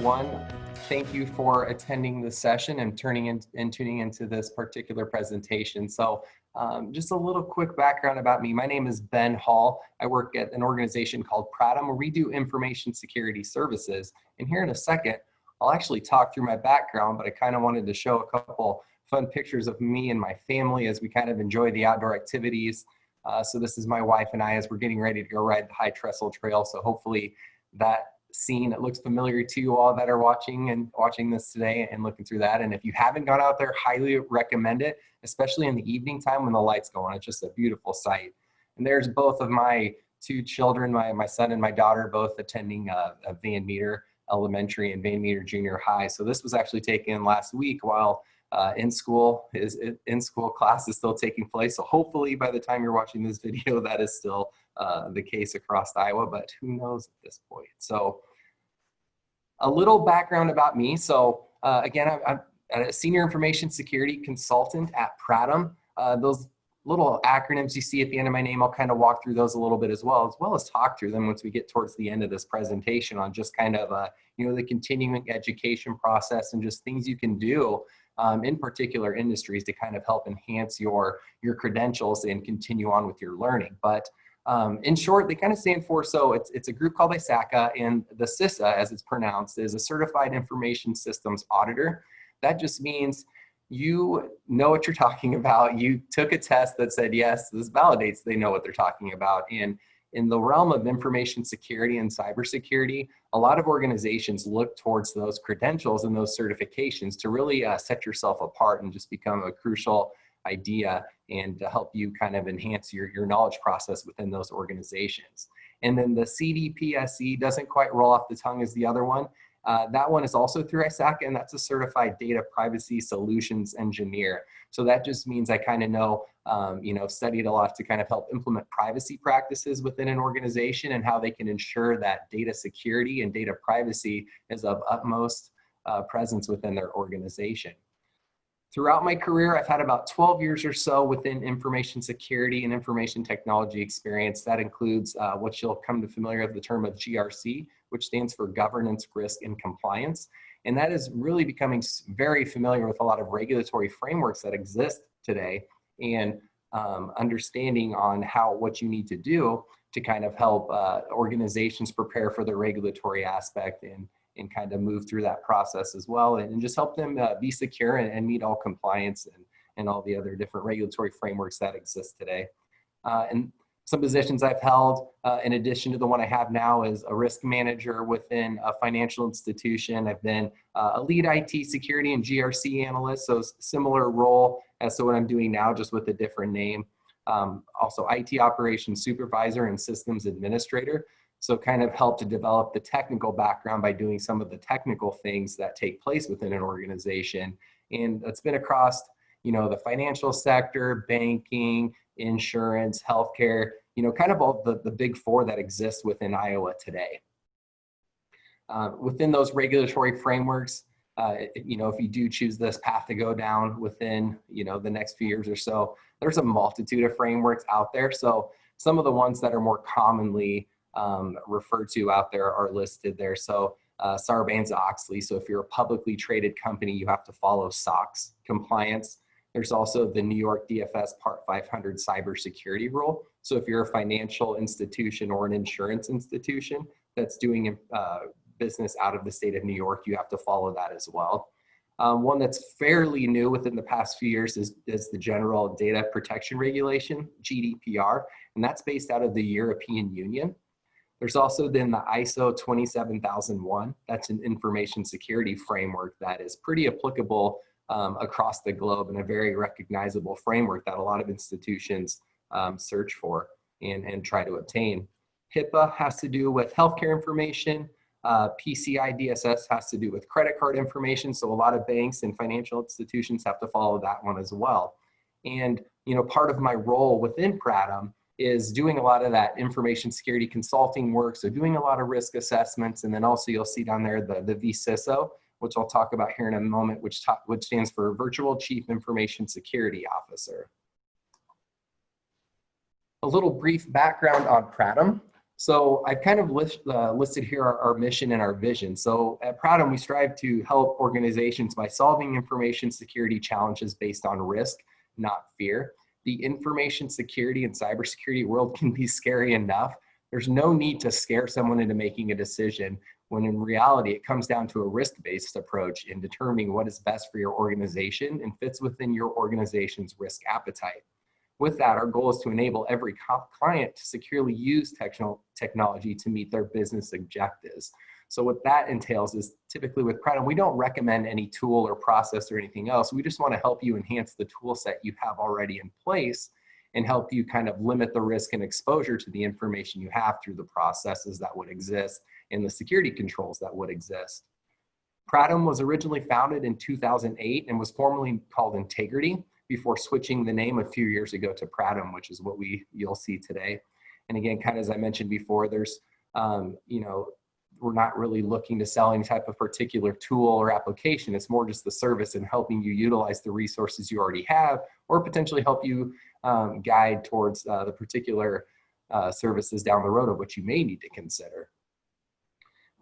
everyone. Thank you for attending this session and tuning into this particular presentation. So just a little quick background about me. My name is Ben Hall. I work at an organization called Pratum, where we do information security services. And here in a second, I'll actually talk through my background, but I kind of wanted to show a couple fun pictures of me and my family as we kind of enjoy the outdoor activities. So this is my wife and I as we're getting ready to go ride the High Trestle Trail. So hopefully that scene, it looks familiar to you all that are watching this today and looking through that. And if you haven't gone out there, highly recommend it, especially in the evening time when the lights go on. It's just a beautiful sight. And there's both of my two children, my son and my daughter, both attending Van Meter Elementary and Van Meter Junior High. So this was actually taken last week while in-school class is still taking place. So hopefully by the time you're watching this video, that is still the case across Iowa, but who knows at this point. So a little background about me. So again, I'm a senior information security consultant at Pratum. Those little acronyms you see at the end of my name, I'll kind of walk through those a little bit as well as talk through them once we get towards the end of this presentation on just kind of the continuing education process and just things you can do in particular industries to kind of help enhance your credentials and continue on with your learning. But in short, they kind of stand for, so it's a group called ISACA, and the CISA, as it's pronounced, is a Certified Information Systems Auditor. That just means you know what you're talking about. You took a test that said, yes, this validates they know what they're talking about. And in the realm of information security and cybersecurity, a lot of organizations look towards those credentials and those certifications to really set yourself apart and just become a crucial idea and to help you kind of enhance your knowledge process within those organizations. And then the CDPSE doesn't quite roll off the tongue as the other one. That one is also through ISACA, and that's a Certified Data Privacy Solutions Engineer. So that just means I kind of know, studied a lot to kind of help implement privacy practices within an organization and how they can ensure that data security and data privacy is of utmost presence within their organization. Throughout my career, I've had about 12 years or so within information security and information technology experience. That includes what you'll come to familiar with the term of GRC, which stands for Governance, Risk, and Compliance. And that is really becoming very familiar with a lot of regulatory frameworks that exist today and understanding on what you need to do to kind of help organizations prepare for the regulatory aspect and kind of move through that process as well and just help them be secure and meet all compliance and all the other different regulatory frameworks that exist today. And some positions I've held, in addition to the one I have now, is a risk manager within a financial institution. I've been a lead IT security and GRC analyst, so similar role as to what I'm doing now, just with a different name. Also IT operations supervisor and systems administrator. So kind of help to develop the technical background by doing some of the technical things that take place within an organization. And that's been across, the financial sector, banking, insurance, healthcare, kind of all the big four that exist within Iowa today. Within those regulatory frameworks, if you do choose this path to go down within, the next few years or so, there's a multitude of frameworks out there. So some of the ones that are more commonly referred to out there are listed there. So Sarbanes-Oxley. So if you're a publicly traded company, you have to follow SOX compliance. There's also the New York DFS Part 500 cybersecurity rule. So if you're a financial institution or an insurance institution that's doing business out of the state of New York, you have to follow that as well. One that's fairly new within the past few years is the General Data Protection Regulation, GDPR, and that's based out of the European Union. There's also then the ISO 27001. That's an information security framework that is pretty applicable across the globe and a very recognizable framework that a lot of institutions search for and try to obtain. HIPAA has to do with healthcare information. PCI DSS has to do with credit card information. So a lot of banks and financial institutions have to follow that one as well. And, part of my role within Pratum is doing a lot of that information security consulting work. So doing a lot of risk assessments. And then also you'll see down there the VCISO, which I'll talk about here in a moment, which stands for Virtual Chief Information Security Officer. A little brief background on Pratum. So I've kind of listed here our mission and our vision. So at Pradam, we strive to help organizations by solving information security challenges based on risk, not fear. The information security and cybersecurity world can be scary enough. There's no need to scare someone into making a decision when in reality, it comes down to a risk-based approach in determining what is best for your organization and fits within your organization's risk appetite. With that, our goal is to enable every client to securely use technology to meet their business objectives. So what that entails is typically with Pradam, we don't recommend any tool or process or anything else. We just want to help you enhance the tool set you have already in place and help you kind of limit the risk and exposure to the information you have through the processes that would exist and the security controls that would exist. Pradam was originally founded in 2008 and was formerly called Integrity before switching the name a few years ago to Pradam, which is what you'll see today. And again, kind of as I mentioned before, there's, we're not really looking to sell any type of particular tool or application. It's more just the service and helping you utilize the resources you already have, or potentially help you guide towards the particular services down the road of what you may need to consider.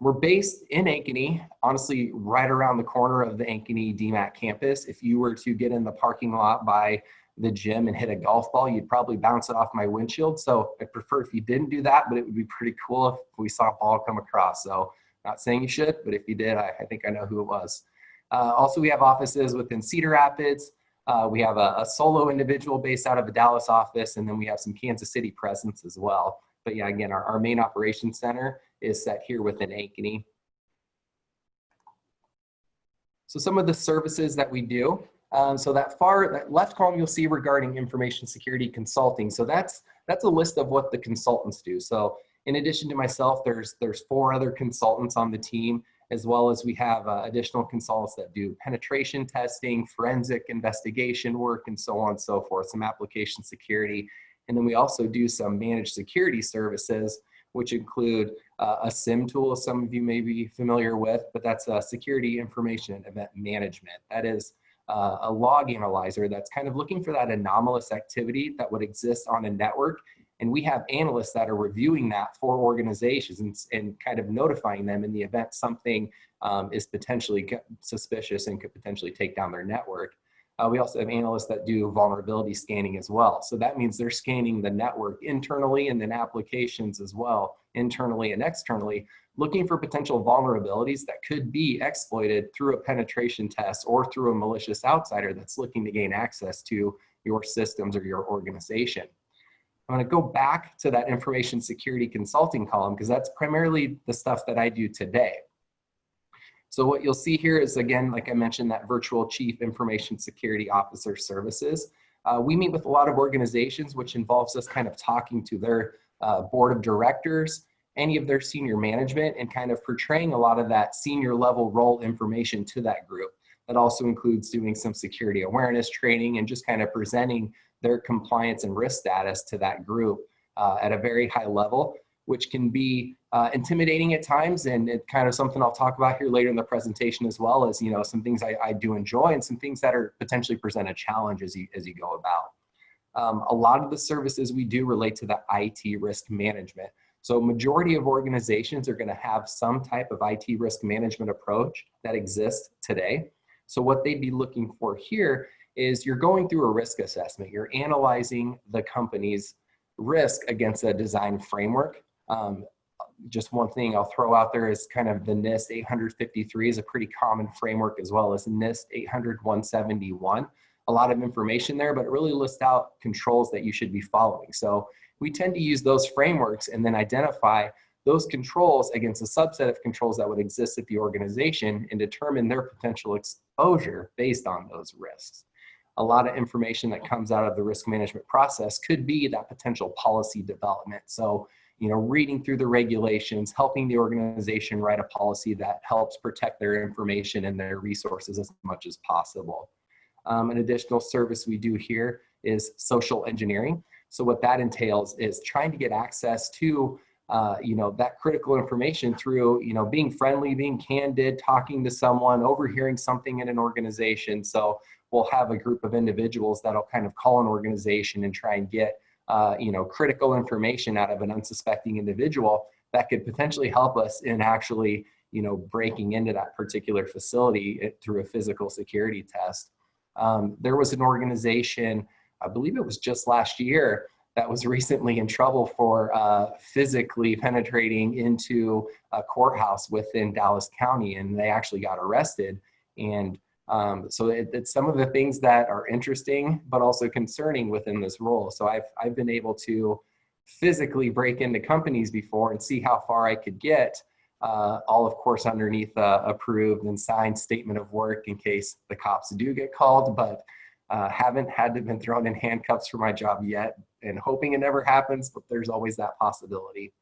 We're based in Ankeny, honestly, right around the corner of the Ankeny DMAC campus. If you were to get in the parking lot by the gym and hit a golf ball, you'd probably bounce it off my windshield. So I'd prefer if you didn't do that, but it would be pretty cool if we saw a ball come across. So not saying you should, but if you did, I think I know who it was. Also, we have offices within Cedar Rapids. We have a solo individual based out of the Dallas office, and then we have some Kansas City presence as well. But yeah, again, our main operations center is set here within Ankeny. So some of the services that we do. So that left column you'll see regarding information security consulting. So that's a list of what the consultants do. So in addition to myself, there's 4 other consultants on the team, as well as we have additional consultants that do penetration testing, forensic investigation work, and so on and so forth, some application security. And then we also do some managed security services, which include a SIM tool, some of you may be familiar with, but that's a security information and event management. That is a log analyzer that's kind of looking for that anomalous activity that would exist on a network. And we have analysts that are reviewing that for organizations and kind of notifying them in the event something is potentially suspicious and could potentially take down their network. We also have analysts that do vulnerability scanning as well. So that means they're scanning the network internally and then applications as well, internally and externally, looking for potential vulnerabilities that could be exploited through a penetration test or through a malicious outsider that's looking to gain access to your systems or your organization. I'm going to go back to that information security consulting column because that's primarily the stuff that I do today. So what you'll see here is, again, like I mentioned, that virtual chief information security officer services. We meet with a lot of organizations, which involves us kind of talking to their board of directors, any of their senior management, and kind of portraying a lot of that senior level role information to that group. That also includes doing some security awareness training and just kind of presenting their compliance and risk status to that group at a very high level, which can be intimidating at times, and it's kind of something I'll talk about here later in the presentation, as well as, some things I do enjoy and some things that are potentially present a challenge as you go about. A lot of the services we do relate to the IT risk management. So majority of organizations are going to have some type of IT risk management approach that exists today. So what they'd be looking for here is you're going through a risk assessment. You're analyzing the company's risk against a design framework. Just one thing I'll throw out there is kind of the NIST 853 is a pretty common framework, as well as NIST 800-171. A lot of information there, but it really lists out controls that you should be following. So we tend to use those frameworks and then identify those controls against a subset of controls that would exist at the organization and determine their potential exposure based on those risks. A lot of information that comes out of the risk management process could be that potential policy development. So, reading through the regulations, helping the organization write a policy that helps protect their information and their resources as much as possible. An additional service we do here is social engineering. So what that entails is trying to get access to that critical information through, being friendly, being candid, talking to someone, overhearing something in an organization. So we'll have a group of individuals that'll kind of call an organization and try and get critical information out of an unsuspecting individual that could potentially help us in actually, breaking into that particular facility through a physical security test. There was an organization, I believe it was just last year, that was recently in trouble for physically penetrating into a courthouse within Dallas County, and they actually got arrested. And so it's some of the things that are interesting, but also concerning within this role. So I've been able to physically break into companies before and see how far I could get, all of course underneath approved and signed statement of work in case the cops do get called, but haven't had to been thrown in handcuffs for my job yet, and hoping it never happens, but there's always that possibility.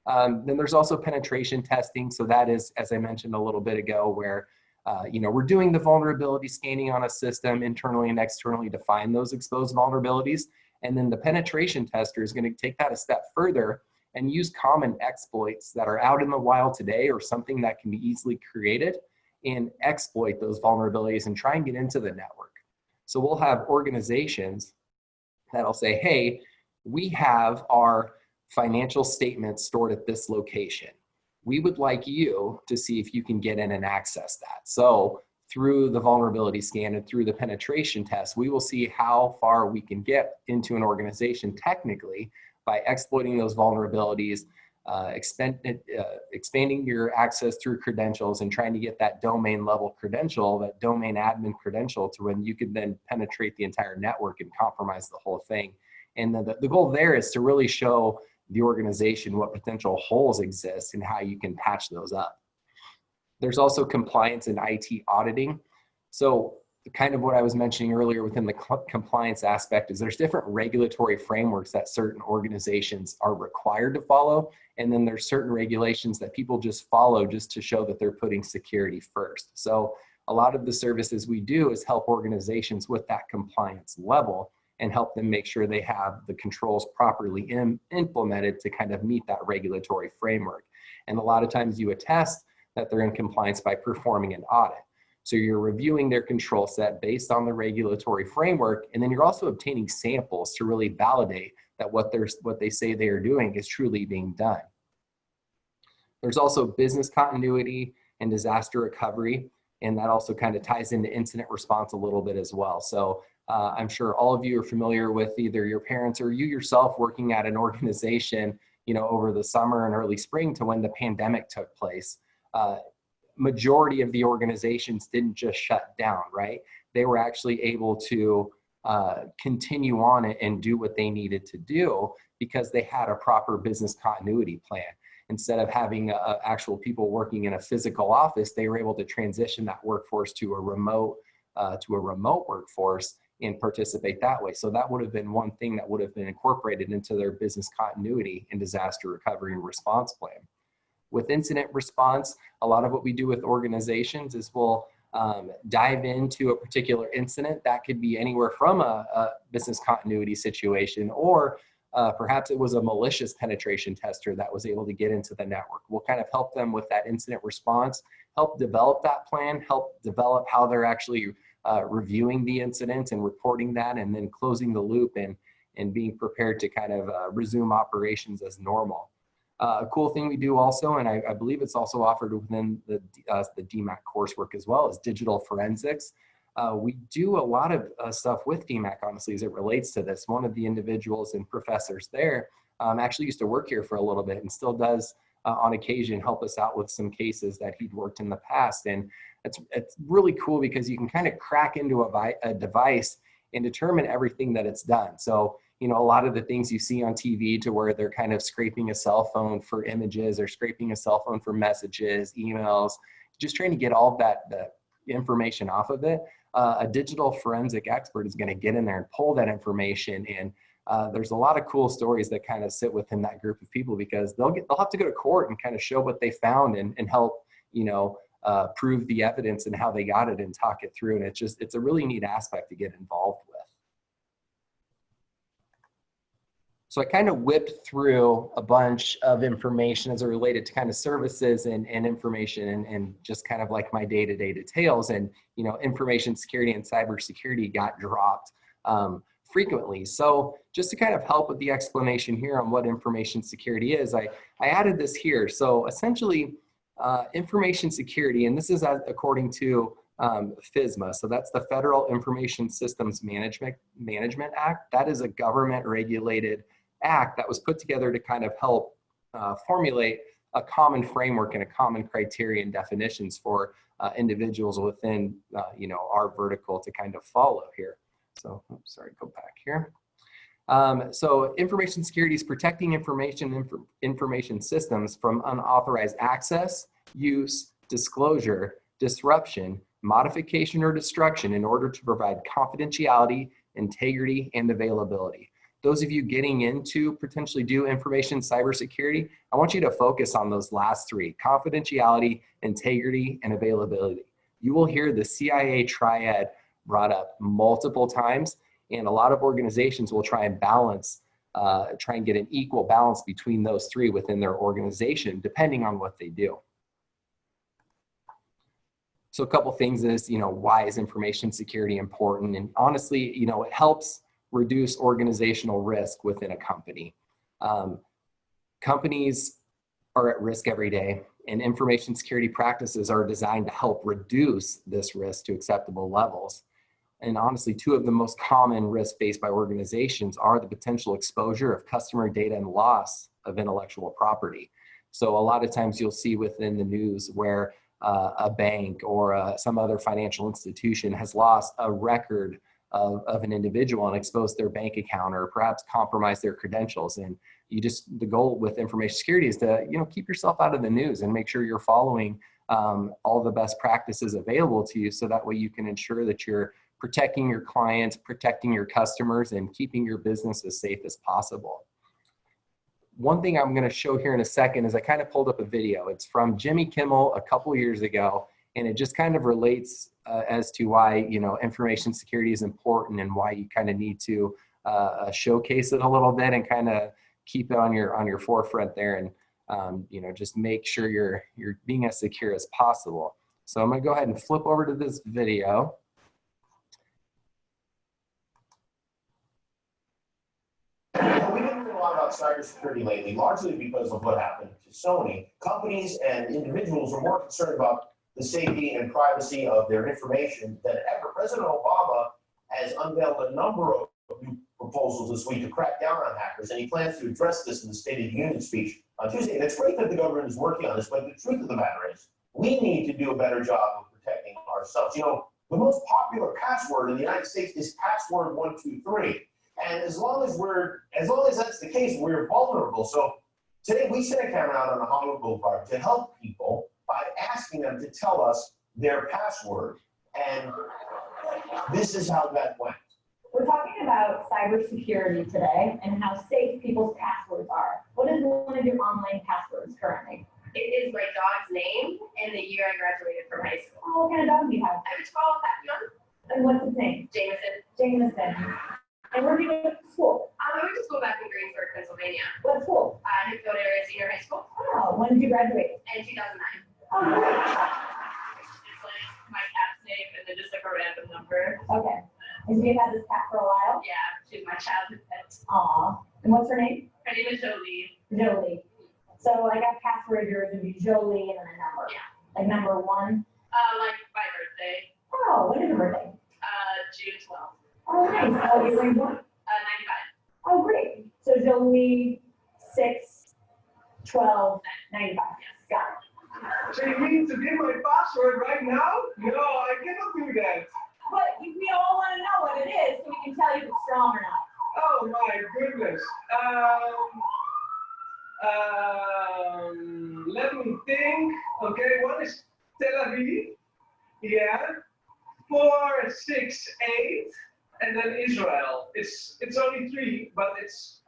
Then there's also penetration testing. So that is, as I mentioned a little bit ago, where we're doing the vulnerability scanning on a system internally and externally to find those exposed vulnerabilities. And then the penetration tester is going to take that a step further and use common exploits that are out in the wild today or something that can be easily created and exploit those vulnerabilities and try and get into the network. So we'll have organizations that'll say, hey, we have our financial statements stored at this location. We would like you to see if you can get in and access that. So through the vulnerability scan and through the penetration test, we will see how far we can get into an organization technically by exploiting those vulnerabilities, expanding your access through credentials and trying to get that domain level credential, that domain admin credential, to when you could then penetrate the entire network and compromise the whole thing. And the goal there is to really show the organization what potential holes exist and how you can patch those up. There's also compliance and IT auditing. So kind of what I was mentioning earlier within the compliance aspect is there's different regulatory frameworks that certain organizations are required to follow. And then there's certain regulations that people just follow just to show that they're putting security first. So a lot of the services we do is help organizations with that compliance level and help them make sure they have the controls properly implemented to kind of meet that regulatory framework. And a lot of times you attest that they're in compliance by performing an audit. So you're reviewing their control set based on the regulatory framework, and then you're also obtaining samples to really validate that what they say they are doing is truly being done. There's also business continuity and disaster recovery, and that also kind of ties into incident response a little bit as well. So I'm sure all of you are familiar with either your parents or you yourself working at an organization, over the summer and early spring to when the pandemic took place. Majority of the organizations didn't just shut down, right? They were actually able to continue on and do what they needed to do because they had a proper business continuity plan. Instead of having actual people working in a physical office, they were able to transition that workforce to a remote workforce and participate that way. So that would have been one thing that would have been incorporated into their business continuity and disaster recovery and response plan. With incident response, a lot of what we do with organizations is we'll dive into a particular incident that could be anywhere from a business continuity situation, or perhaps it was a malicious penetration tester that was able to get into the network. We'll kind of help them with that incident response, help develop that plan, help develop how they're actually reviewing the incident and reporting that, and then closing the loop and being prepared to kind of resume operations as normal. A cool thing we do also, and I believe it's also offered within the DMAC coursework as well, is digital forensics. We do a lot of stuff with DMAC, honestly, as it relates to this. One of the individuals and professors there actually used to work here for a little bit and still does on occasion help us out with some cases that he'd worked in the past. And it's really cool because you can kind of crack into a device and determine everything that it's done. So, a lot of the things you see on TV to where they're kind of scraping a cell phone for images or scraping a cell phone for messages, emails, just trying to get all of that information off of it. A digital forensic expert is going to get in there and pull that information. And there's a lot of cool stories that kind of sit within that group of people because they'll have to go to court and kind of show what they found and help, prove the evidence and how they got it and talk it through. And it's a really neat aspect to get involved with. So I kind of whipped through a bunch of information as it related to kind of services and information and just kind of like my day-to-day details. And, information security and cybersecurity got dropped frequently. So just to kind of help with the explanation here on what information security is, I added this here. So essentially, information security, and this is according to FISMA, so that's the Federal Information Systems Management Act. That is a government regulated act that was put together to kind of help formulate a common framework and a common criteria and definitions for individuals within our vertical to kind of follow here. So, oops, sorry, go back here. So information security is protecting information systems from unauthorized access, use, disclosure, disruption, modification, or destruction in order to provide confidentiality, integrity, and availability. Those of you getting into potentially do information cybersecurity, I want you to focus on those last three: confidentiality, integrity, and availability. You will hear the CIA triad brought up multiple times, and a lot of organizations will try and balance, try and get an equal balance between those three within their organization, depending on what they do. So a couple things is, why is information security important? And honestly, it helps reduce organizational risk within a company. Companies are at risk every day, and information security practices are designed to help reduce this risk to acceptable levels. And honestly, two of the most common risks faced by organizations are the potential exposure of customer data and loss of intellectual property. So a lot of times you'll see within the news where a bank or some other financial institution has lost a record of an individual and exposed their bank account or perhaps compromised their credentials. And the goal with information security is to, keep yourself out of the news and make sure you're following all the best practices available to you, so that way you can ensure that you're protecting your clients, protecting your customers, and keeping your business as safe as possible. One thing I'm going to show here in a second is I kind of pulled up a video. It's from Jimmy Kimmel a couple years ago, and it just kind of relates as to why information security is important and why you kind of need to showcase it a little bit and kind of keep it on your forefront there, and just make sure you're being as secure as possible. So I'm going to go ahead and flip over to this video. We've been hearing a lot about cybersecurity lately, largely because of what happened to Sony. Companies and individuals are more concerned about the safety and privacy of their information than ever. President Obama has unveiled a number of new proposals this week to crack down on hackers, and he plans to address this in the State of the Union speech on Tuesday. And it's great that the government is working on this, but the truth of the matter is, we need to do a better job of protecting ourselves. The most popular password in the United States is password 123. And as long as that's the case, we're vulnerable. So today we sent a camera out on the Hollywood Boulevard to help people by asking them to tell us their password. And this is how that went. We're talking about cybersecurity today and how safe people's passwords are. What is one of your online passwords currently? It is my dog's name and the year I graduated from high school. Oh, what kind of dog do you have? I was called Papillon. And what's his name? Jameson. Jameson. And where do you go to school? I went to school back in Greensburg, Pennsylvania. What school? Hippo Senior High School. Oh, when did you graduate? In 2009. Oh, great. It's like my cat's name and then just like a random number. Okay. And so you've had this cat for a while? Yeah, she's my childhood pet. Aw. And what's her name? Her name is Jolie. Jolie. So like a password, yours would be Jolie and then a number. Yeah. Like number 1? Like my birthday. Oh, when is your birthday? June 12th. Oh, nice. Oh, you're going born? 95. Oh, great. So Jolie 6, 12, 95. Yes. Got it. So you mean to give my password right now? No, I cannot do that. But we all want to know what it is so we can tell you if it's strong or not. Oh my goodness. Let me think. Okay, one is Tel Aviv. Yeah. 468, and then Israel. It's only 3, but it's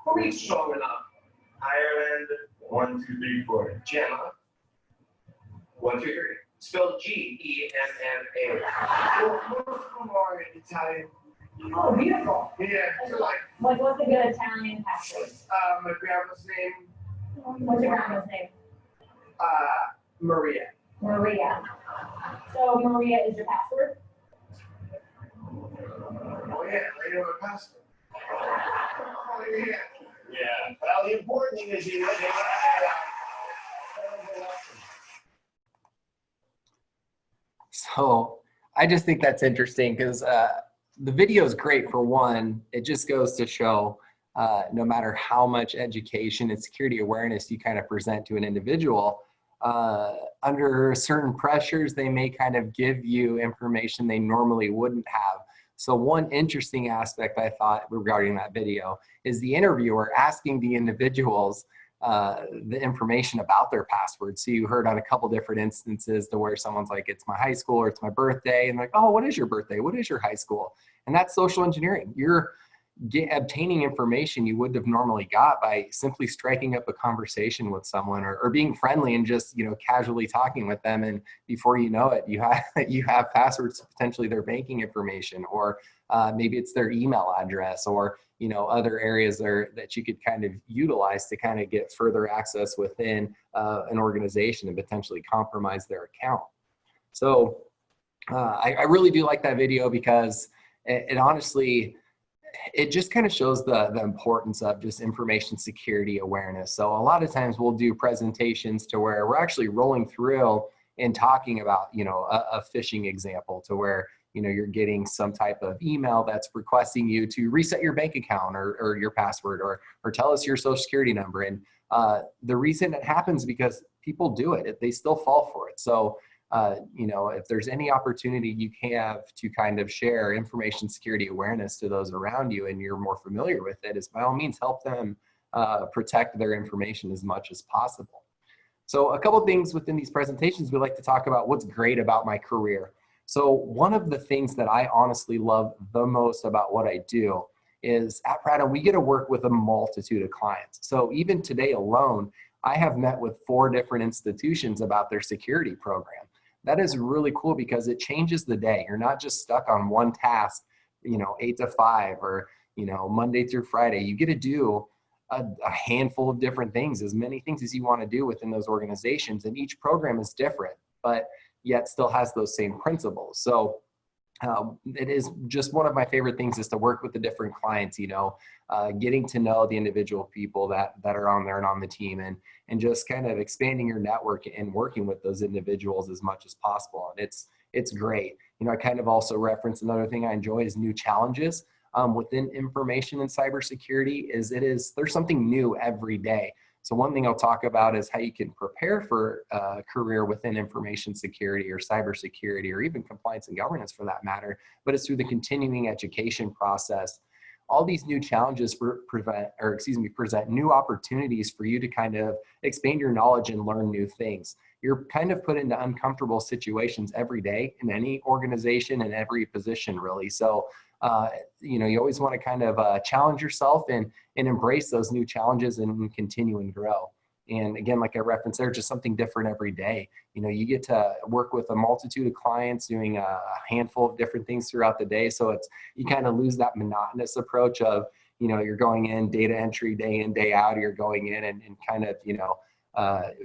for me it's strong enough. Ireland, 1, 2, 3, 4. Gemma, 1, 2, 3. Spelled Gemma. More Italian. Oh, beautiful. Yeah, so like What's a good Italian password? my grandma's name, What's your grandma's name? Maria. Maria. So Maria is your password? Oh yeah, right on my passport. Oh, yeah. Yeah. Well, the important thing is you live in So I just think that's interesting because the video is great for one. It just goes to show no matter how much education and security awareness you kind of present to an individual, under certain pressures, they may kind of give you information they normally wouldn't have. So one interesting aspect I thought regarding that video is the interviewer asking the individuals the information about their password. So you heard on a couple different instances to where someone's like, it's my high school or it's my birthday. And like, oh, what is your birthday? What is your high school? And that's social engineering. You're obtaining information you wouldn't have normally got by simply striking up a conversation with someone or being friendly and just, you know, casually talking with them. And before you know it, you have passwords to potentially their banking information, or maybe it's their email address, or, you know, other areas there that you could kind of utilize to kind of get further access within an organization and potentially compromise their account. So I really do like that video because it honestly, it just kind of shows the importance of just information security awareness. So a lot of times we'll do presentations to where we're actually rolling through and talking about, you know, a phishing example to where, you know, you're getting some type of email that's requesting you to reset your bank account or your password or tell us your social security number. And the reason it happens because people do it, they still fall for it. So you know, if there's any opportunity you have to kind of share information security awareness to those around you and you're more familiar with it, is by all means help them protect their information as much as possible. So a couple of things within these presentations, we like to talk about what's great about my career. So one of the things that I honestly love the most about what I do is at Pradham, we get to work with a multitude of clients. So even today alone, I have met with 4 different institutions about their security program. That is really cool because it changes the day. You're not just stuck on one task, you know, 8 to 5 or, you know, Monday through Friday. You get to do a handful of different things, as many things as you want to do within those organizations. And each program is different, but yet still has those same principles. So it is just one of my favorite things is to work with the different clients, you know, getting to know the individual people that are on there and on the team, and just kind of expanding your network and working with those individuals as much as possible. And it's great. You know, I kind of also reference another thing I enjoy is new challenges within information and cybersecurity there's something new every day. So one thing I'll talk about is how you can prepare for a career within information security or cybersecurity or even compliance and governance for that matter, but it's through the continuing education process. All these new challenges present new opportunities for you to kind of expand your knowledge and learn new things. You're kind of put into uncomfortable situations every day in any organization and every position really. So you know, you always want to kind of challenge yourself and embrace those new challenges and continue and grow. And again, like I referenced there, just something different every day. You know, you get to work with a multitude of clients doing a handful of different things throughout the day. So you kind of lose that monotonous approach of, you know, you're going in data entry day in, day out, you're going in and kind of, you know,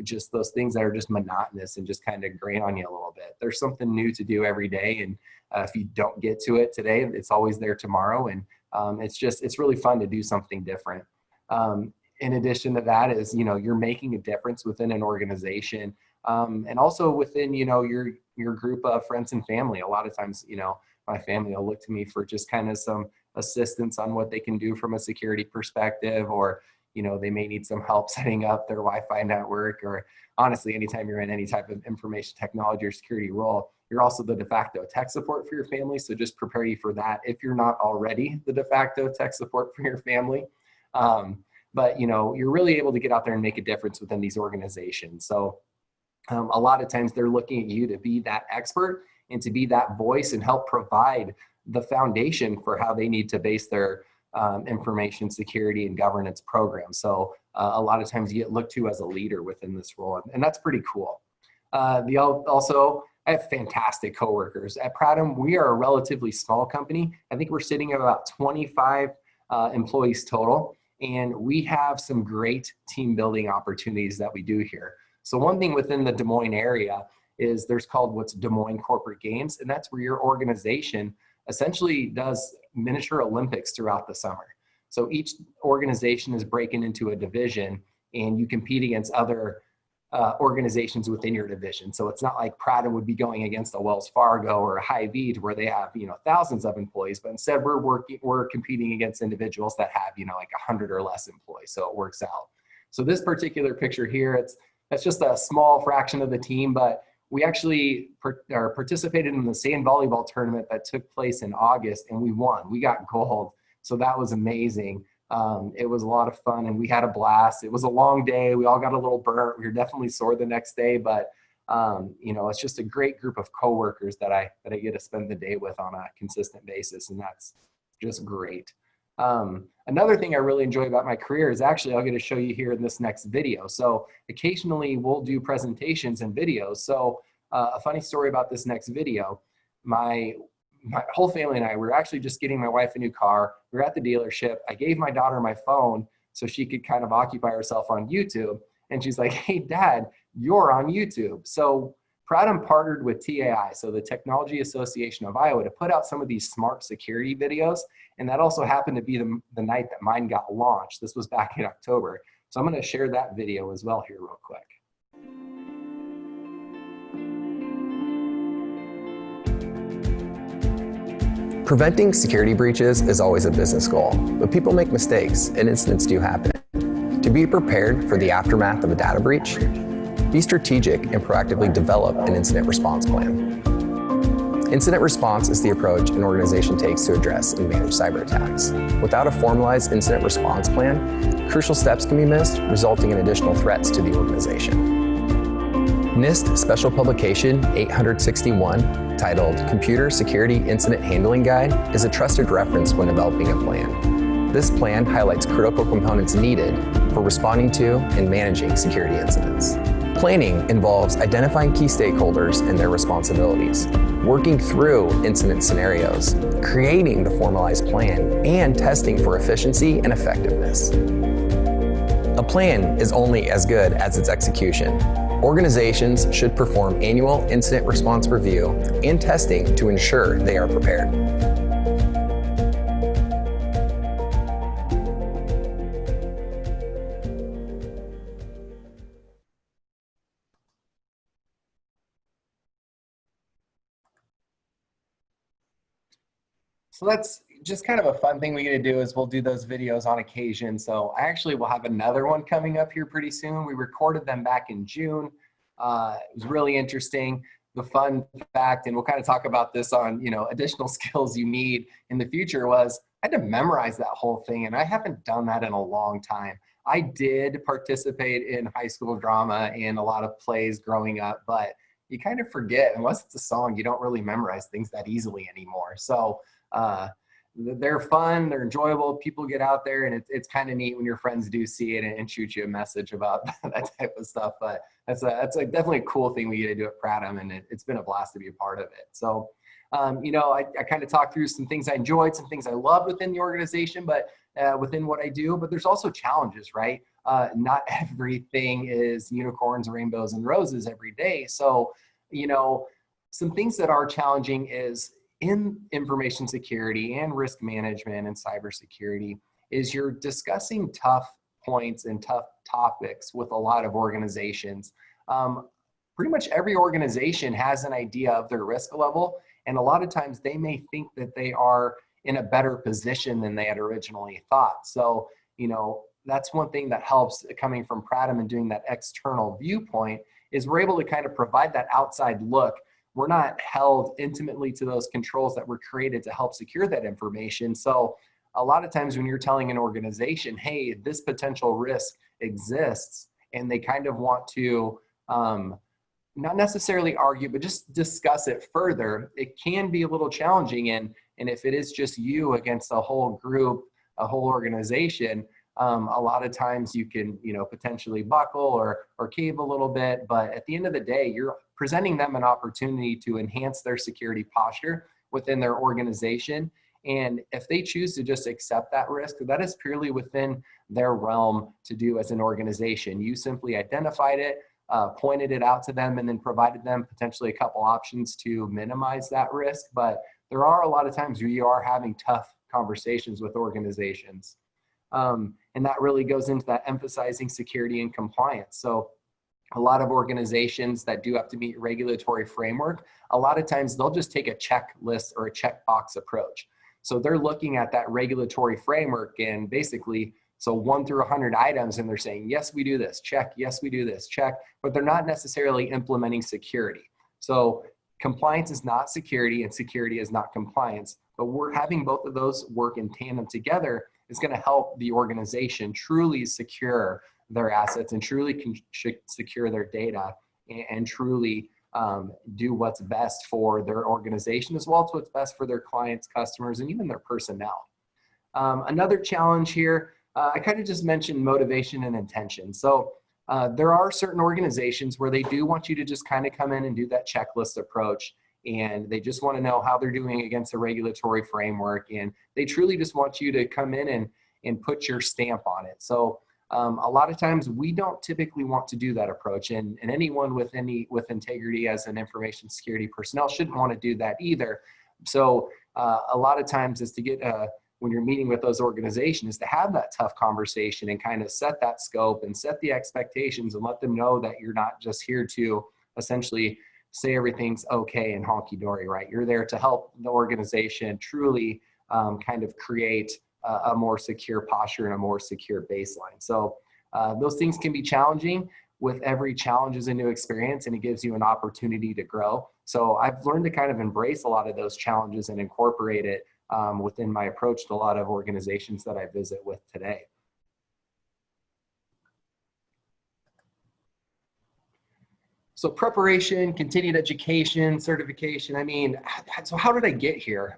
just those things that are just monotonous and just kind of grain on you a little bit. There's something new to do every day. And if you don't get to it today, it's always there tomorrow. And it's really fun to do something different. In addition to that is, you know, you're making a difference within an organization and also within, you know, your group of friends and family. A lot of times, you know, my family will look to me for just kind of some assistance on what they can do from a security perspective, or, you know, they may need some help setting up their Wi-Fi network, or honestly, anytime you're in any type of information technology or security role, you're also the de facto tech support for your family. So just prepare you for that if you're not already the de facto tech support for your family. But, you know, you're really able to get out there and make a difference within these organizations. So a lot of times they're looking at you to be that expert and to be that voice and help provide the foundation for how they need to base their information security and governance program. So a lot of times you get looked to as a leader within this role, and that's pretty cool. Also, I have fantastic coworkers. At Pradham, we are a relatively small company. I think we're sitting at about 25 employees total, and we have some great team building opportunities that we do here. So one thing within the Des Moines area is there's called what's Des Moines Corporate Games, and that's where your organization essentially does miniature Olympics throughout the summer. So each organization is breaking into a division, and you compete against other organizations within your division. So it's not like Pratham would be going against a Wells Fargo or a Hy-Vee where they have, thousands of employees, but instead we're competing against individuals that have, like 100 or less employees. So it works out. So this particular picture here, that's just a small fraction of the team, but we actually participated in the sand volleyball tournament that took place in August, and we won. We got gold. So that was amazing. It was a lot of fun, and we had a blast. It was a long day. We all got a little burnt. We were definitely sore the next day, but it's just a great group of coworkers that I get to spend the day with on a consistent basis, and that's just great. Another thing I really enjoy about my career is actually I'll get to show you here in this next video. So occasionally we'll do presentations and videos. So a funny story about this next video, my whole family and I were actually just getting my wife a new car. We were at the dealership. I gave my daughter my phone so she could kind of occupy herself on YouTube. And she's like, hey, Dad, you're on YouTube. So Pratham partnered with TAI, so the Technology Association of Iowa, to put out some of these smart security videos. And that also happened to be the night that mine got launched. This was back in October. So I'm going to share that video as well here real quick. Preventing security breaches is always a business goal, but people make mistakes and incidents do happen. To be prepared for the aftermath of a data breach, be strategic and proactively develop an incident response plan. Incident response is the approach an organization takes to address and manage cyber attacks. Without a formalized incident response plan, crucial steps can be missed, resulting in additional threats to the organization. NIST Special Publication 861, titled Computer Security Incident Handling Guide, is a trusted reference when developing a plan. This plan highlights critical components needed for responding to and managing security incidents. Planning involves identifying key stakeholders and their responsibilities, working through incident scenarios, creating the formalized plan, and testing for efficiency and effectiveness. A plan is only as good as its execution. Organizations should perform annual incident response review and testing to ensure they are prepared. So that's just kind of a fun thing we get to do is we'll do those videos on occasion. So I actually will have another one coming up here pretty soon. We recorded them back in June. It was really interesting. The fun fact, and we'll kind of talk about this on, additional skills you need in the future, was I had to memorize that whole thing, and I haven't done that in a long time. I did participate in high school drama and a lot of plays growing up, but you kind of forget, unless it's a song, you don't really memorize things that easily anymore. So they're fun, they're enjoyable, people get out there, and it's kind of neat when your friends do see it and shoot you a message about that type of stuff. But that's definitely a cool thing we get to do at Pratham, and it's been a blast to be a part of it. So I kind of talked through some things I enjoyed, some things I loved within the organization, but within what I do, but there's also challenges, right? Not everything is unicorns, rainbows, and roses every day. So, some things that are challenging is in information security and risk management and cybersecurity is you're discussing tough points and tough topics with a lot of organizations. Pretty much every organization has an idea of their risk level, and a lot of times they may think that they are in a better position than they had originally thought. So, that's one thing that helps coming from Pratham and doing that external viewpoint is we're able to kind of provide that outside look. We're not held intimately to those controls that were created to help secure that information. So a lot of times when you're telling an organization, hey, this potential risk exists, and they kind of want to not necessarily argue, but just discuss it further, it can be a little challenging. And if it is just you against a whole group, a whole organization, a lot of times you can, potentially buckle or cave a little bit. But at the end of the day, you're presenting them an opportunity to enhance their security posture within their organization. And if they choose to just accept that risk, that is purely within their realm to do as an organization. You simply identified it, pointed it out to them, and then provided them potentially a couple options to minimize that risk. But there are a lot of times where you are having tough conversations with organizations. And that really goes into that emphasizing security and compliance. So a lot of organizations that do have to meet regulatory framework, a lot of times they'll just take a checklist or a checkbox approach. So they're looking at that regulatory framework and basically, so 1 through 100 items, and they're saying, yes, we do this, check, yes, we do this, check, but they're not necessarily implementing security. So compliance is not security and security is not compliance, but we're having both of those work in tandem together is going to help the organization truly secure their assets and truly secure their data and truly do what's best for their organization as well as what's best for their clients, customers, and even their personnel. Another challenge here, I kind of just mentioned motivation and intention. So there are certain organizations where they do want you to just kind of come in and do that checklist approach, and they just want to know how they're doing against a regulatory framework, and they truly just want you to come in and put your stamp on it. So a lot of times we don't typically want to do that approach, and anyone with integrity as an information security personnel shouldn't want to do that either. So a lot of times is to get when you're meeting with those organizations, to have that tough conversation and kind of set that scope and set the expectations and let them know that you're not just here to essentially say everything's okay and honky-dory, right? You're there to help the organization truly kind of create a more secure posture and a more secure baseline. So those things can be challenging. With every challenge is a new experience, and it gives you an opportunity to grow. So I've learned to kind of embrace a lot of those challenges and incorporate it within my approach to a lot of organizations that I visit with today. So preparation, continued education, certification. I mean, so how did I get here?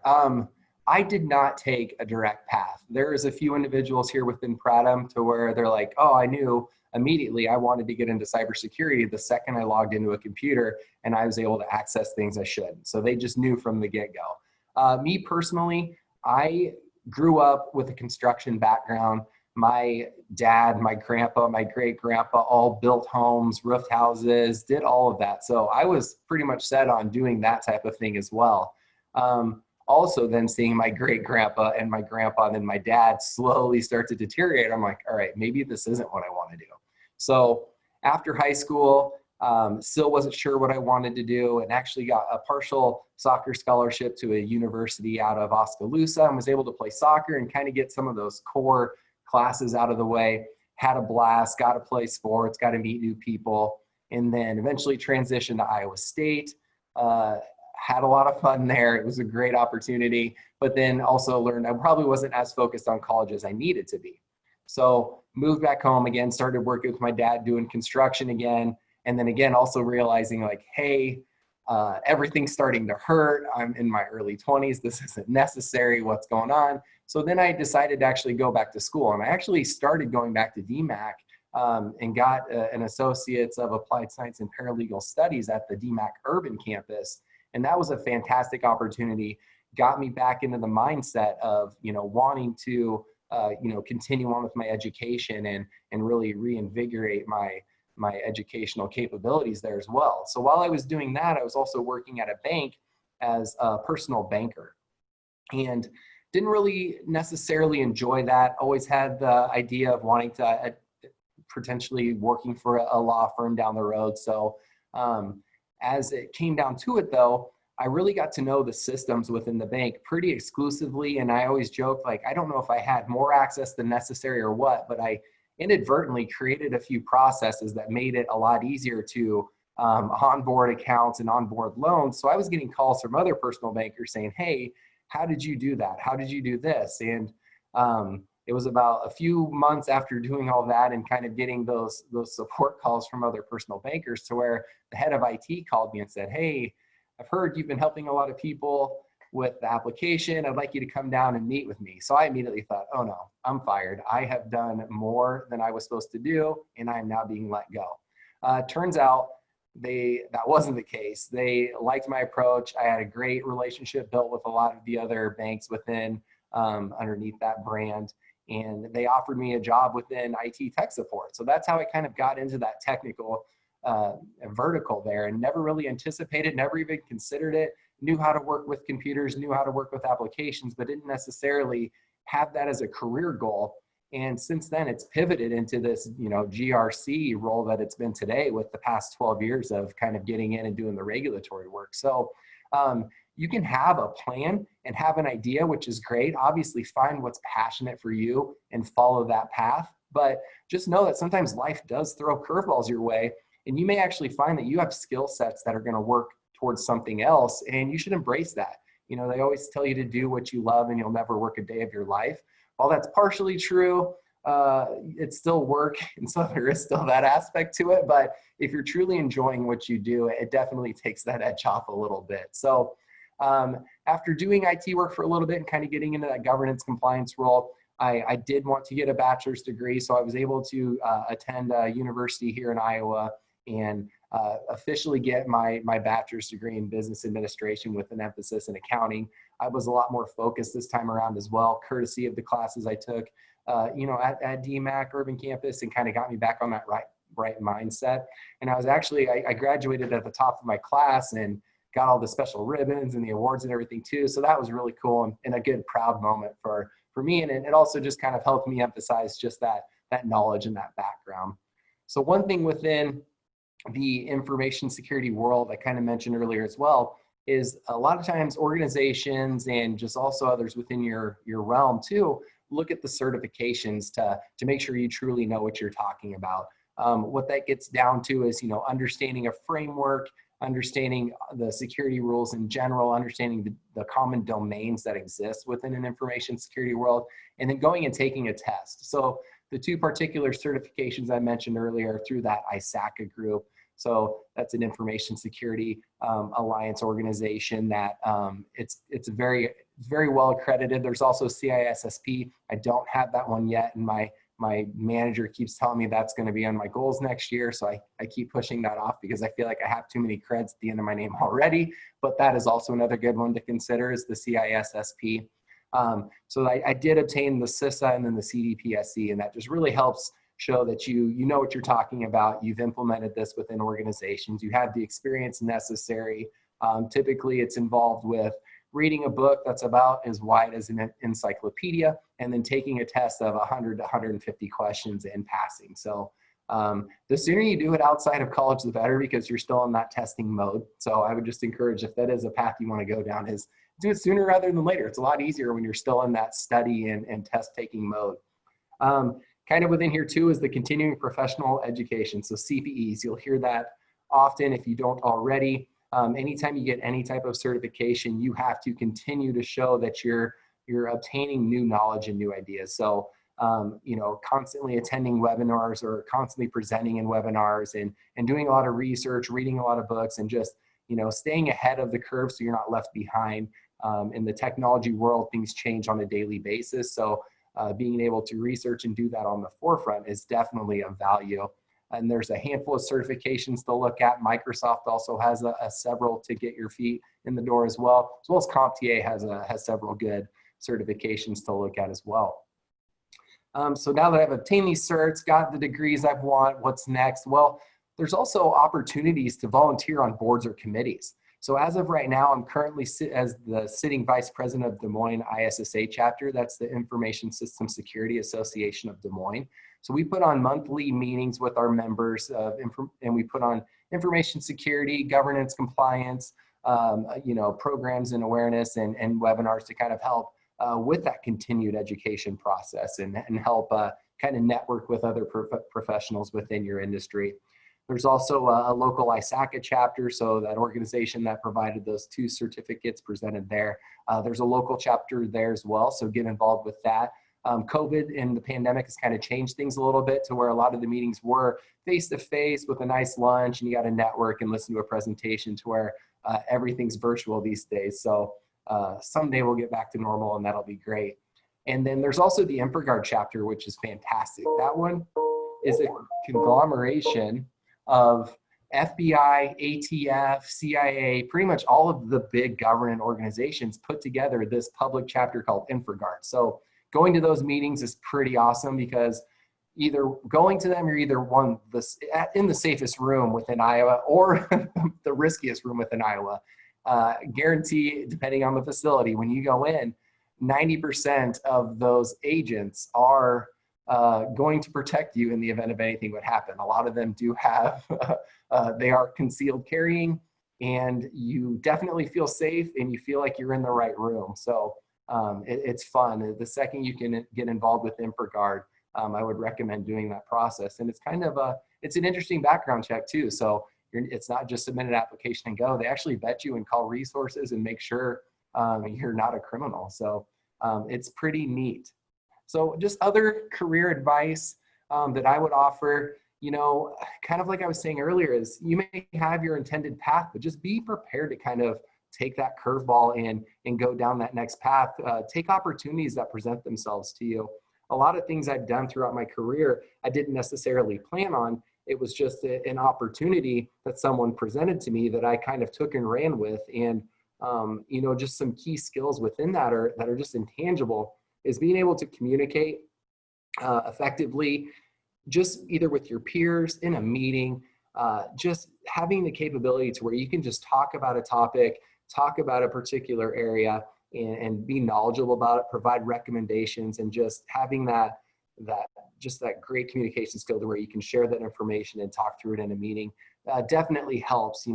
I did not take a direct path. There's a few individuals here within Pratham to where they're like, oh, I knew immediately I wanted to get into cybersecurity the second I logged into a computer and I was able to access things I shouldn't. So they just knew from the get-go. Me personally, I grew up with a construction background. My dad, my grandpa, my great-grandpa all built homes, roofed houses, did all of that. So I was pretty much set on doing that type of thing as well. Also then seeing my great-grandpa and my grandpa and then my dad slowly start to deteriorate, I'm like, all right, maybe this isn't what I want to do. So after high school, still wasn't sure what I wanted to do, and actually got a partial soccer scholarship to a university out of Oskaloosa and was able to play soccer and kind of get some of those core classes out of the way. Had a blast, got to play sports, got to meet new people, and then eventually transitioned to Iowa State. Had a lot of fun there. It was a great opportunity, but then also learned I probably wasn't as focused on college as I needed to be. So moved back home again, started working with my dad doing construction again. And then again, also realizing like, hey, everything's starting to hurt. I'm in my early 20s. This isn't necessary. What's going on? So then I decided to actually go back to school. And I actually started going back to DMAC and got an Associates of Applied Science and Paralegal Studies at the DMAC Urban campus. And that was a fantastic opportunity. Got me back into the mindset of, wanting to, continue on with my education and really reinvigorate my educational capabilities there as well. So while I was doing that, I was also working at a bank as a personal banker, and didn't really necessarily enjoy that. Always had the idea of wanting to potentially working for a law firm down the road. So as it came down to it though, I really got to know the systems within the bank pretty exclusively. And I always joke, like, I don't know if I had more access than necessary or what, but I inadvertently created a few processes that made it a lot easier to onboard accounts and onboard loans. So I was getting calls from other personal bankers saying, hey, how did you do that? How did you do this? And it was about a few months after doing all that and kind of getting those support calls from other personal bankers to where the head of IT called me and said, hey, I've heard you've been helping a lot of people with the application. I'd like you to come down and meet with me. So I immediately thought, oh no, I'm fired. I have done more than I was supposed to do, and I'm now being let go. Turns out that wasn't the case. They liked my approach. I had a great relationship built with a lot of the other banks within underneath that brand. And they offered me a job within IT tech support. So that's how I kind of got into that technical vertical there, and never really anticipated, never even considered it. knew how to work with computers, knew how to work with applications, but didn't necessarily have that as a career goal. And since then, it's pivoted into this, GRC role that it's been today with the past 12 years of kind of getting in and doing the regulatory work. So you can have a plan and have an idea, which is great. Obviously, find what's passionate for you and follow that path. But just know that sometimes life does throw curveballs your way, and you may actually find that you have skill sets that are going to work towards something else, and you should embrace that. They always tell you to do what you love and you'll never work a day of your life. While that's partially true, it's still work, and so there is still that aspect to it. But if you're truly enjoying what you do, it definitely takes that edge off a little bit. So after doing IT work for a little bit and kind of getting into that governance compliance role, I did want to get a bachelor's degree, so I was able to attend a university here in Iowa and officially get my bachelor's degree in business administration with an emphasis in accounting. I was a lot more focused this time around as well, courtesy of the classes I took, at DMAC Urban Campus, and kind of got me back on that right mindset. And I was actually, I graduated at the top of my class and got all the special ribbons and the awards and everything too. So that was really cool and a good, proud moment for me. And it also just kind of helped me emphasize just that knowledge and that background. So one thing within the information security world I kind of mentioned earlier as well is a lot of times organizations and just also others within your realm too look at the certifications to make sure you truly know what you're talking about. What that gets down to is understanding a framework, understanding the security rules in general, understanding the common domains that exist within an information security world, and then going and taking a test. So the two particular certifications I mentioned earlier through that ISACA group. So that's an information security alliance organization that it's very well accredited. There's also CISSP. I don't have that one yet, and my manager keeps telling me that's going to be on my goals next year. So I keep pushing that off because I feel like I have too many creds at the end of my name already. But that is also another good one to consider, is the CISSP. So I did obtain the CISA and then the CDPSC, and that just really helps show that you know what you're talking about. You've implemented this within organizations. You have the experience necessary. Typically, it's involved with reading a book that's about as wide as an encyclopedia, and then taking a test of 100 to 150 questions and passing. So the sooner you do it outside of college, the better, because you're still in that testing mode. So I would just encourage, if that is a path you want to go down, is do it sooner rather than later. It's a lot easier when you're still in that study and test taking mode. Kind of within here too is the continuing professional education. So CPEs, you'll hear that often if you don't already. Anytime you get any type of certification, you have to continue to show that you're obtaining new knowledge and new ideas. So, constantly attending webinars or constantly presenting in webinars and doing a lot of research, reading a lot of books, and just, staying ahead of the curve so you're not left behind. In the technology world, things change on a daily basis. So being able to research and do that on the forefront is definitely of value. And there's a handful of certifications to look at. Microsoft also has several to get your feet in the door as well as CompTIA has several good certifications to look at as well. So now that I've obtained these certs, got the degrees I want, what's next? Well, there's also opportunities to volunteer on boards or committees. So as of right now, I'm currently as the sitting vice president of Des Moines ISSA chapter. That's the Information System Security Association of Des Moines. So we put on monthly meetings with our members and we put on information security, governance, compliance, programs and awareness and webinars to kind of help with that continued education process and help kind of network with other professionals within your industry. There's also a local ISACA chapter, so that organization that provided those two certificates presented there. There's a local chapter there as well, so get involved with that. COVID and the pandemic has kind of changed things a little bit to where a lot of the meetings were face-to-face with a nice lunch, and you got to network and listen to a presentation, to where everything's virtual these days. So someday we'll get back to normal, and that'll be great. And then there's also the InfraGard chapter, which is fantastic. That one is a conglomeration of FBI, ATF, CIA, pretty much all of the big government organizations put together this public chapter called InfraGard. So going to those meetings is pretty awesome, because either going to them, you're either in the safest room within Iowa or the riskiest room within Iowa. guarantee, depending on the facility, when you go in, 90% of those agents are going to protect you in the event of anything would happen. A lot of them do have, they are concealed carrying, and you definitely feel safe and you feel like you're in the right room. So it's fun. The second you can get involved with InfraGard, I would recommend doing that process. And it's kind of it's an interesting background check too. So it's not just submit an application and go. They actually vet you and call resources and make sure you're not a criminal. So it's pretty neat. So just other career advice that I would offer, kind of like I was saying earlier, is you may have your intended path, but just be prepared to kind of take that curveball and go down that next path. Take opportunities that present themselves to you. A lot of things I've done throughout my career, I didn't necessarily plan on. It was just an opportunity that someone presented to me that I kind of took and ran with. And, just some key skills within that are just intangible, is being able to communicate effectively, just either with your peers in a meeting, just having the capability to where you can just talk about a topic, talk about a particular area, and be knowledgeable about it, provide recommendations, and just having that great communication skill to where you can share that information and talk through it in a meeting definitely helps.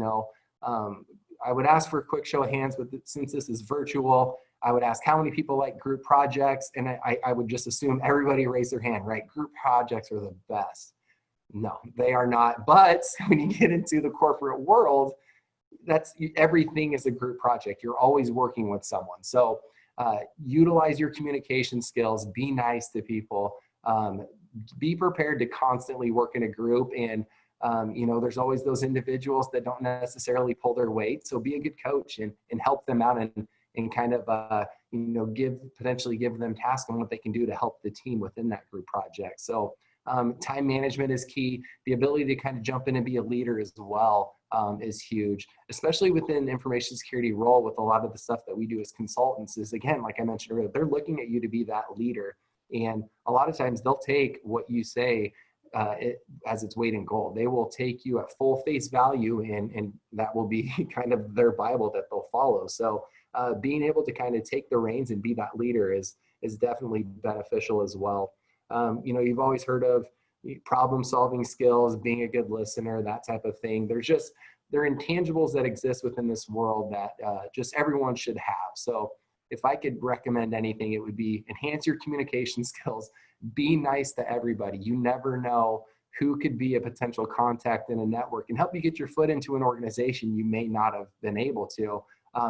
I would ask for a quick show of hands, but since this is virtual, I would ask how many people like group projects, and I would just assume everybody raise their hand, right? Group projects are the best. No, they are not. But when you get into the corporate world, everything is a group project. You're always working with someone. So utilize your communication skills, be nice to people, be prepared to constantly work in a group. And there's always those individuals that don't necessarily pull their weight. So be a good coach and help them out and kind of, potentially give them tasks on what they can do to help the team within that group project. So time management is key. The ability to kind of jump in and be a leader as well is huge, especially within information security role. With a lot of the stuff that we do as consultants is, again, like I mentioned earlier, they're looking at you to be that leader. And a lot of times they'll take what you say as its weight in gold. They will take you at full face value, and that will be kind of their Bible that they'll follow. So being able to kind of take the reins and be that leader is definitely beneficial as well. You've always heard of problem solving skills, being a good listener, that type of thing. There are intangibles that exist within this world that just everyone should have. So if I could recommend anything, it would be enhance your communication skills, be nice to everybody. You never know who could be a potential contact in a network and help you get your foot into an organization you may not have been able to,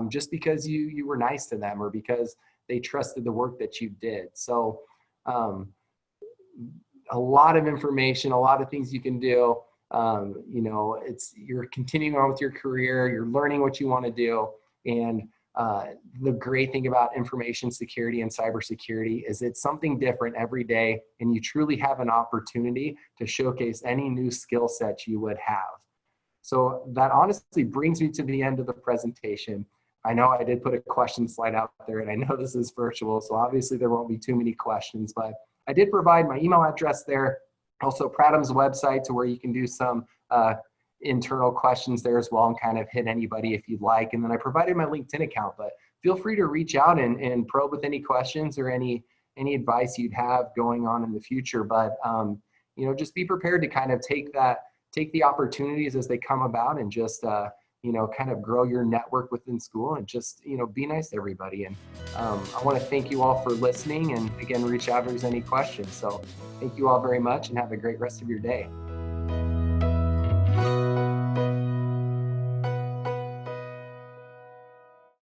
just because you were nice to them or because they trusted the work that you did. So a lot of information, a lot of things you can do. You're continuing on with your career, you're learning what you want to do. And the great thing about information security and cybersecurity is it's something different every day, and you truly have an opportunity to showcase any new skill sets you would have. So that honestly brings me to the end of the presentation. I know I did put a question slide out there, and I know this is virtual, so obviously there won't be too many questions, but I did provide my email address there. Also Pradham's website, to where you can do some internal questions there as well and kind of hit anybody if you'd like. And then I provided my LinkedIn account, but feel free to reach out and probe with any questions or any advice you'd have going on in the future. But, just be prepared to kind of take the opportunities as they come about and just, kind of grow your network within school and just, be nice to everybody. And I want to thank you all for listening, and again, reach out if there's any questions. So thank you all very much and have a great rest of your day.